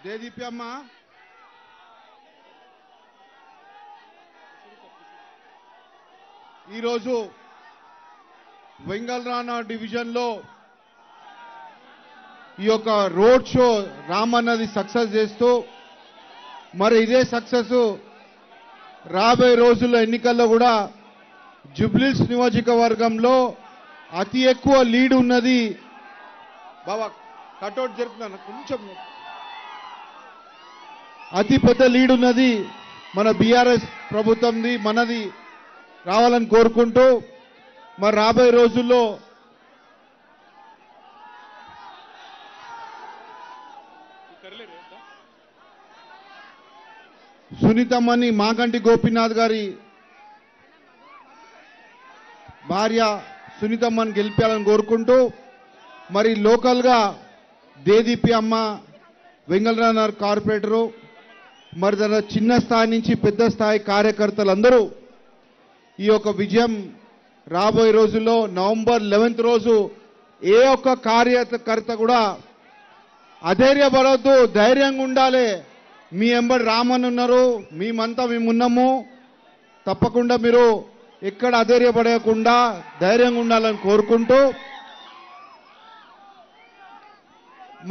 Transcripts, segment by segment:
దేదీప్య అమ్మ ఈరోజు వెంగళరానా డివిజన్లో ఈ యొక్క రోడ్ షో రామన్నది సక్సెస్ చేస్తూ మరి ఇదే సక్సెస్ రాబోయే రోజుల్లో ఎన్నికల్లో కూడా జుబ్లీస్ నియోజకవర్గంలో అతి ఎక్కువ లీడ్ ఉన్నది. బాబా కటౌట్ జరుపుతున్నాను కొంచెం. అతి పెద్ద లీడ్ ఉన్నది మన బీఆర్ఎస్ ప్రభుత్వంది, మనది రావాలని కోరుకుంటూ మరి రాబోయే రోజుల్లో సునీతమ్మని మాగంటి గోపీనాథ్ గారి భార్య సునీతమ్మని గెలిపాలని కోరుకుంటూ మరి లోకల్గా దేదీపి అమ్మ వెంగళరానా కార్పొరేటరు మరి తన చిన్న స్థాయి నుంచి పెద్ద స్థాయి కార్యకర్తలందరూ ఈ యొక్క విజయం రాబోయే రోజుల్లో నవంబర్ 11th రోజు ఏ ఒక్క కార్యకర్త కూడా అధైర్యపడవద్దు, ధైర్యంగా ఉండాలి. మీ ఎంబడి రామన్ ఉన్నారు, మేమంతా మేమున్నాము. తప్పకుండా మీరు ఎక్కడ అధైర్యపడకుండా ధైర్యంగా ఉండాలని కోరుకుంటూ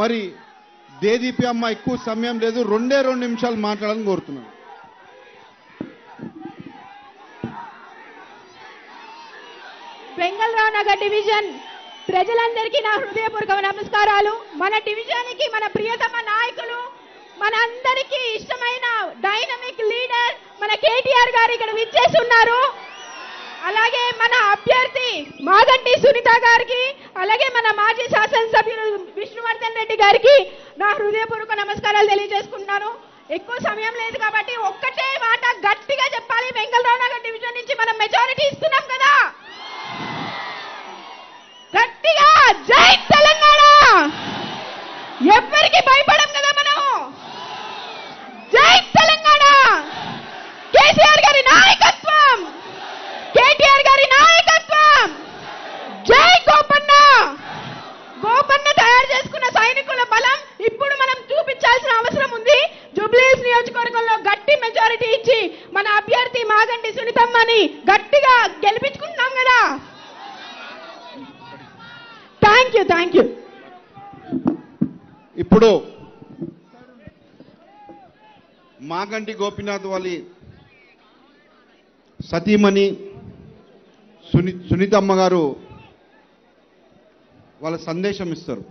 మరి దేదీపి అమ్మ ఎక్కువ సమయం లేదు, 2 నిమిషాలు మాట్లాడాలని కోరుతున్నాను. వెంగళరావు డివిజన్ ప్రజలందరికీ నా హృదయపూర్వక నమస్కారాలు. మన డివిజన్కి మన ప్రియతమ నాయకులు, మన అందరికీ ఇష్టమైన డైనమిక్ లీడర్ మన కేటీఆర్ గారు ఇక్కడ విచ్చేసి ఉన్నారు. అలాగే మన అభ్యర్థి మాగంటి సునీత గారికి, అలాగే మన మాజీ శాసనసభ్యులు విష్ణువర్ధన్ రెడ్డి గారికి నా హృదయపూర్వక నమస్కారాలు తెలియజేసుకుంటున్నాను. ఎక్కువ సమయం లేదు కాబట్టి ఒక్కటే మాట గట్టిగా చెప్పాలి. వెంగళరావు నగర్ డివిజన్ నుంచి మనం మెజారిటీ ఇస్తున్నాం కదా, గట్టిగా జై తెలంగాణ. ఎవ్వరికి భయపడం కదా మనం. జై తెలంగాణ. కేసీఆర్ గారి నాయకత్వం, కేటీఆర్ గారి నాయకత్వం. జై గోపన్న. గోపన్న తయారు చేసుకున్న సైనికుల బలం ఇప్పుడు మనం చూపించాల్సిన అవసరం ఉంది. జుబ్లీస్ నియోజకవర్గంలో గట్టి మెజారిటీ ఇచ్చి మన అభ్యర్థి మాగంటి సునీతమ్మని గట్టిగా గెలిపించుకుంటున్నాం కదా. Thank you. ఇప్పుడు మాగంటి గోపీనాథ్ వాళ్ళ సతీమణి సునీతమ్మ గారు వాళ్ళ సందేశం ఇస్తారు.